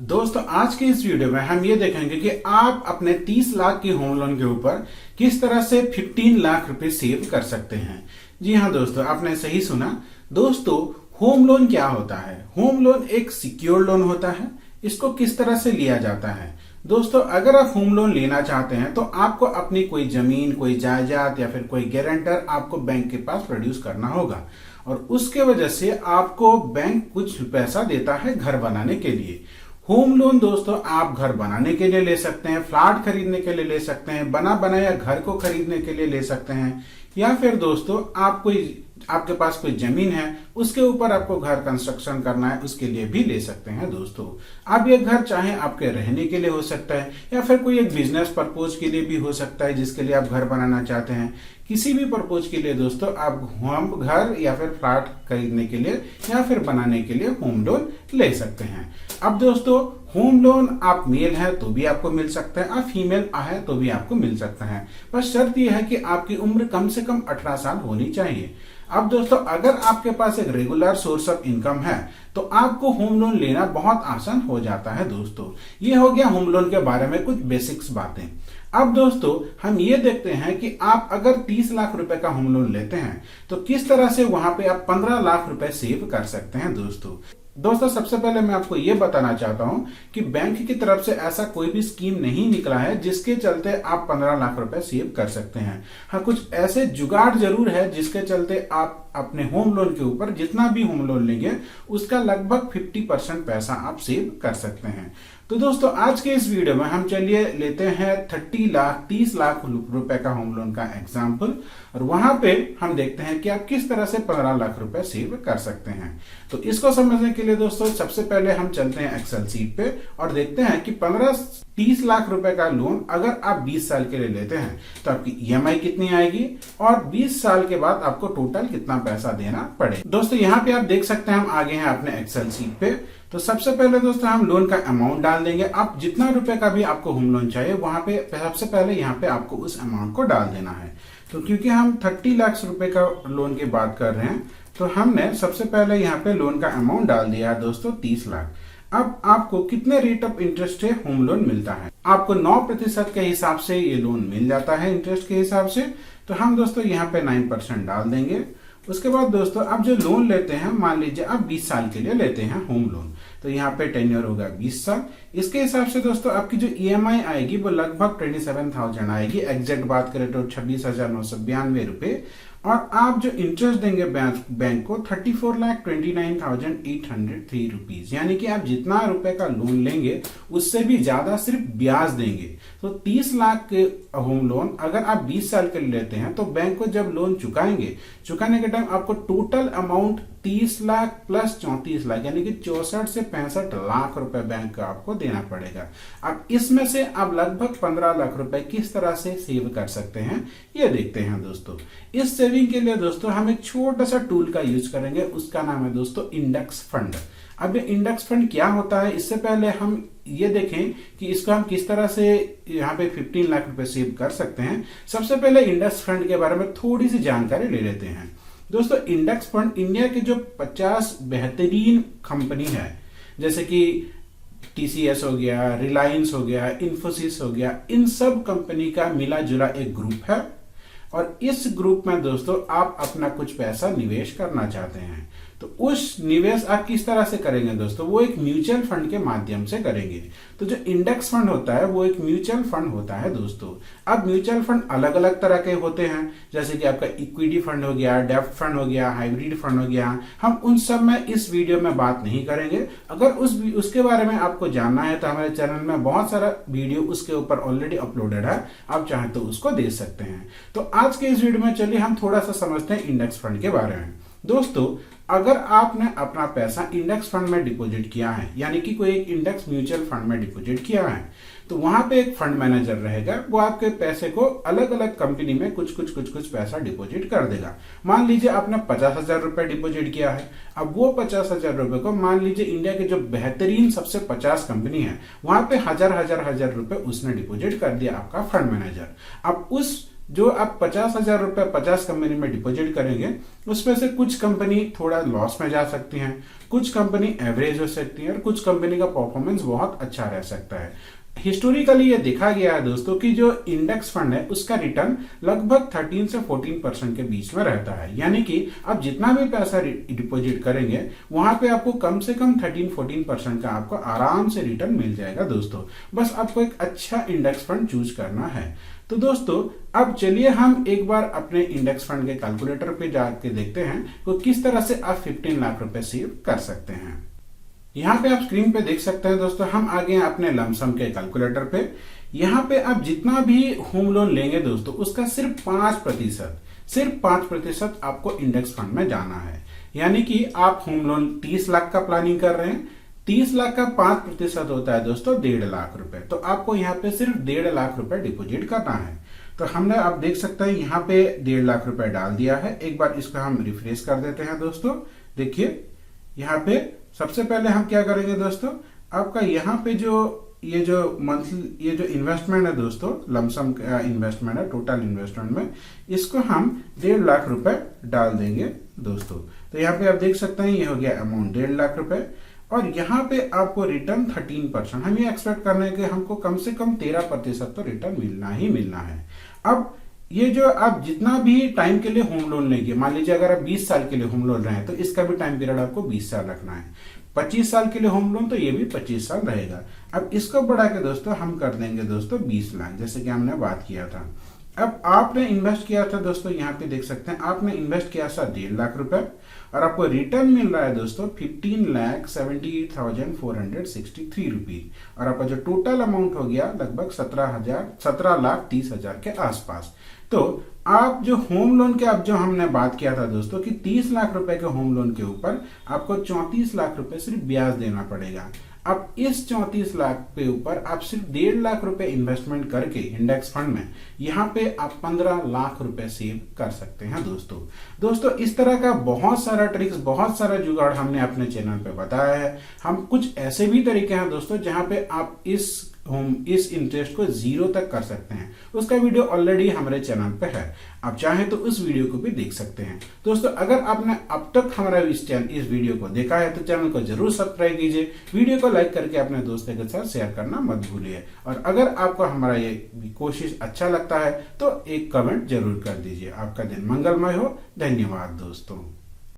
दोस्तों आज के इस वीडियो में हम ये देखेंगे कि आप अपने 30 लाख की होम लोन के ऊपर किस तरह से 15 लाख रुपए सेव कर सकते हैं। जी हाँ दोस्तों, आपने सही सुना। दोस्तों होम लोन क्या होता है? होम लोन एक सिक्योर लोन होता है। इसको किस तरह से लिया जाता है? दोस्तों अगर आप होम लोन लेना चाहते हैं तो आपको अपनी कोई जमीन, कोई जायदाद या फिर कोई गारंटर आपको बैंक के पास प्रोड्यूस करना होगा और उसके वजह से आपको बैंक कुछ पैसा देता है घर बनाने के लिए। होम लोन दोस्तों आप घर बनाने के लिए ले सकते हैं, फ्लैट खरीदने के लिए ले सकते हैं, बना बनाया घर को खरीदने के लिए ले सकते हैं, या फिर दोस्तों आपके पास कोई जमीन है उसके ऊपर आपको घर कंस्ट्रक्शन करना है उसके लिए भी ले सकते हैं। दोस्तों अब ये घर चाहे आपके रहने के लिए हो सकता है या फिर कोई एक बिजनेस पर्पज के लिए भी हो सकता है जिसके लिए आप घर बनाना चाहते हैं। किसी भी पर्पज के लिए दोस्तों आप होम घर या फिर फ्लैट खरीदने के लिए या फिर बनाने के लिए होम लोन ले सकते हैं। अब दोस्तों होम लोन आप मेल है तो भी आपको मिल सकता है, आप फीमेल है तो भी आपको मिल सकता है। बस शर्त यह है कि आपकी उम्र कम से कम 18 साल होनी चाहिए। अब दोस्तों अगर आपके पास एक रेगुलर सोर्स ऑफ इनकम है तो आपको होम लोन लेना बहुत आसान हो जाता है। दोस्तों ये हो गया होम लोन के बारे में कुछ बेसिक्स बातें। अब दोस्तों हम ये देखते हैं कि आप अगर 30 लाख रुपए का होम लोन लेते हैं तो किस तरह से वहां पे आप 15 लाख रुपए सेव कर सकते हैं। दोस्तों सबसे पहले मैं आपको ये बताना चाहता हूं कि बैंक की तरफ से ऐसा कोई भी स्कीम नहीं निकला है जिसके चलते आप 15 लाख रुपए सेव कर सकते हैं। हाँ, कुछ ऐसे जुगाड़ जरूर है जिसके चलते आप अपने होम लोन के ऊपर जितना भी होम लोन लेंगे उसका लगभग 50% पैसा आप सेव कर सकते हैं। तो दोस्तों आज के इस वीडियो में हम चलिए लेते हैं 30 लाख रुपए का होम लोन का एग्जाम्पल और वहां पे हम देखते हैं कि आप किस तरह से 15 लाख रुपए सेव कर सकते हैं। तो इसको समझने के लिए दोस्तों सबसे पहले हम चलते हैं एक्सेल सीट पे और देखते हैं कि 30 लाख रुपए का लोन अगर आप 20 साल के लिए लेते हैं तो आपकी ईएमआई कितनी आएगी और 20 साल के बाद आपको टोटल कितना पैसा देना पड़ेगा। दोस्तों यहाँ पे आप देख सकते हैं हम आगे हैं अपने एक्सेल सीट पे। तो सबसे पहले दोस्तों हम लोन का अमाउंट डाल देंगे। आप जितना रुपए का भी आपको होम लोन चाहिए वहां पे सबसे पहले यहाँ पे आपको उस अमाउंट को डाल देना है। तो क्योंकि हम 30 लाख रुपए का लोन की बात कर रहे हैं तो हमने सबसे पहले यहाँ पे लोन का अमाउंट डाल दिया है दोस्तों 30 लाख। अब आपको कितने रेट ऑफ इंटरेस्ट है होम लोन मिलता है? आपको 9% के हिसाब से ये लोन मिल जाता है इंटरेस्ट के हिसाब से। तो हम दोस्तों यहाँ पे 9% डाल देंगे। उसके बाद दोस्तों आप जो लोन लेते हैं, मान लीजिए आप 20 साल के लिए लेते हैं होम लोन, तो यहाँ पे टेन्योर होगा 20 साल। इसके हिसाब से दोस्तों आपकी जो ईएमआई आएगी वो लगभग 27,000 आएगी। एग्जैक्ट बात करें तो 26,992 रुपए। और आप जो इंटरेस्ट देंगे बैंक को 34,29,803 रुपीज, यानी कि आप जितना रुपए का लोन लेंगे उससे भी ज्यादा सिर्फ ब्याज देंगे। तो 30 लाख के होम लोन अगर आप 20 साल के लिए लेते हैं तो बैंक को जब लोन चुकाने के टाइम आपको total amount 30 lakh plus 34 lakh यानी कि 64 से 65 लाख रुपए बैंक को आपको देना पड़ेगा। अब इसमें से आप लगभग 15 लाख रुपए किस तरह से सेव कर सकते हैं ये देखते हैं। दोस्तों इस सेविंग के लिए दोस्तों हम एक छोटा सा टूल का यूज करेंगे, उसका नाम है दोस्तों इंडेक्स फंड। अब ये इंडेक्स फंड क्या होता है इससे पहले हम ये देखें कि इसको हम किस तरह से यहाँ पे 15 लाख रुपए सेव कर सकते हैं। सबसे पहले इंडेक्स फंड के बारे में थोड़ी सी जानकारी ले लेते हैं। दोस्तों इंडेक्स फंड इंडिया के जो 50 बेहतरीन कंपनी है जैसे कि टीसीएस हो गया, रिलायंस हो गया, इन्फोसिस हो गया, इन सब कंपनी का मिला जुला एक ग्रुप है और इस ग्रुप में दोस्तों आप अपना कुछ पैसा निवेश करना चाहते हैं। तो उस निवेश आप किस तरह से करेंगे दोस्तों? वो एक म्यूचुअल फंड के माध्यम से करेंगे। तो जो इंडेक्स फंड होता है वो एक म्यूचुअल फंड होता है दोस्तों। अब म्यूचुअल फंड अलग अलग तरह के होते हैं जैसे कि आपका इक्विटी फंड हो गया, डेब्ट फंड हो गया, हाइब्रिड फंड हो गया। हम उन सब में इस वीडियो में बात नहीं करेंगे। अगर उसके बारे में आपको जानना है तो हमारे चैनल में बहुत सारा वीडियो उसके ऊपर ऑलरेडी अपलोडेड है, आप चाहें तो उसको देख सकते हैं। तो आज के इस वीडियो में चलिए हम थोड़ा सा समझते हैं इंडेक्स फंड के बारे में। दोस्तों अगर आपने अपना पैसा इंडेक्स फंड में डिपॉजिट किया है यानी कि कोई एक इंडेक्स म्यूचुअल फंड में डिपॉजिट किया है तो वहां पे एक फंड मैनेजर रहेगा, वो आपके पैसे को अलग अलग कंपनी में कुछ पैसा डिपॉजिट कर देगा। मान लीजिए आपने 50,000 रुपए डिपॉजिट किया है। अब वो 50,000 रुपए को मान लीजिए इंडिया के जो बेहतरीन सबसे 50 कंपनी है वहां पे हजार रुपए उसने डिपॉजिट कर दिया आपका फंड मैनेजर। अब उस जो आप 50,000 रुपए 50 कंपनी में डिपॉजिट करेंगे, उसमें से कुछ कंपनी थोड़ा लॉस में जा सकती हैं, कुछ कंपनी एवरेज हो सकती है और कुछ कंपनी का परफॉर्मेंस बहुत अच्छा रह सकता है। हिस्टोरिकली ये देखा गया है दोस्तों कि जो इंडेक्स फंड है उसका रिटर्न लगभग 13 से 14% के बीच में रहता है। यानी कि आप जितना भी पैसा डिपॉजिट करेंगे वहां पे आपको कम से कम 13-14% का आपको आराम से रिटर्न मिल जाएगा दोस्तों। बस आपको एक अच्छा इंडेक्स फंड चूज करना है। तो दोस्तों अब चलिए हम एक बार अपने इंडेक्स फंड के कैलकुलेटर पे जाके देखते हैं तो किस तरह से आप 15 लाख रुपए सेव कर सकते हैं। यहाँ पे आप स्क्रीन पे देख सकते हैं दोस्तों, हम आ गए हैं अपने लमसम के कैलकुलेटर पे। यहाँ पे आप जितना भी होम लोन लेंगे दोस्तों उसका सिर्फ 5% आपको इंडेक्स फंड में जाना है। यानी कि आप होम लोन 30 लाख का प्लानिंग कर रहे हैं, 30 लाख का 5% होता है दोस्तों 1.5 लाख रुपए। तो आपको यहाँ पे सिर्फ 1.5 लाख रुपए डिपोजिट करना है। तो हमने आप देख सकते हैं यहाँ पे 1.5 लाख रुपए डाल दिया है। एक बार इसको हम रिफ्रेश कर देते हैं दोस्तों। देखिए यहाँ पे सबसे पहले हम क्या करेंगे दोस्तों, आपका यहाँ पे ये जो मंथली ये जो इन्वेस्टमेंट है दोस्तों, लमसम का इन्वेस्टमेंट है, टोटल इन्वेस्टमेंट में इसको हम 1.5 लाख रुपए डाल देंगे दोस्तों। तो यहाँ पे आप देख सकते हैं ये हो गया अमाउंट 1.5 लाख रुपए और यहाँ पे आपको रिटर्न 13%। हम ये एक्सपेक्ट कर रहे हैं कि हमको कम से कम 13% तो रिटर्न मिलना ही मिलना है। अब ये जो आप जितना भी टाइम के लिए होम लोन लेंगे, मान लीजिए अगर आप 20 साल के लिए होम लोन रहे हैं तो इसका भी टाइम पीरियड आपको 20 साल रखना है। 25 साल के लिए होम लोन तो ये भी 25 साल रहेगा। अब इसको बढ़ा के दोस्तों हम कर देंगे दोस्तों 20 लाख, जैसे कि हमने बात किया था। अब आपने इन्वेस्ट किया था दोस्तों, यहाँ पे देख सकते हैं आपने इन्वेस्ट किया था 1.5 लाख रुपए और आपको रिटर्न मिल रहा है दोस्तों 15,78,463 रुपीज और आपका जो टोटल अमाउंट हो गया लगभग 17,30,000 के आसपास। तो आप जो होम लोन के अब जो हमने बात किया था दोस्तों कि 30 लाख रुपए के होम लोन के ऊपर आपको 34 लाख रुपए सिर्फ ब्याज देना पड़ेगा। अब इस 34 लाख पे ऊपर आप सिर्फ 1.5 लाख रुपए इन्वेस्टमेंट करके इंडेक्स फंड में यहाँ पे आप 15 लाख रुपए सेव कर सकते हैं दोस्तों। इस तरह का बहुत सारा ट्रिक्स, बहुत सारा जुगाड़ हमने अपने चैनल पे बताया है। हम कुछ ऐसे भी तरीके हैं दोस्तों जहां पे आप इस इंटरेस्ट को 0 तक कर सकते हैं। उसका वीडियो ऑलरेडी हमारे चैनल पे है, आप चाहें तो उस वीडियो को भी देख सकते हैं दोस्तों। अगर आपने अब तक हमारा इस वीडियो को देखा है तो चैनल को जरूर सब्सक्राइब कीजिए, वीडियो को लाइक करके अपने दोस्तों के साथ शेयर करना मत भूलिए और अगर आपको हमारा ये कोशिश अच्छा लगता है तो एक कमेंट जरूर कर दीजिए। आपका दिन मंगलमय हो। धन्यवाद दोस्तों।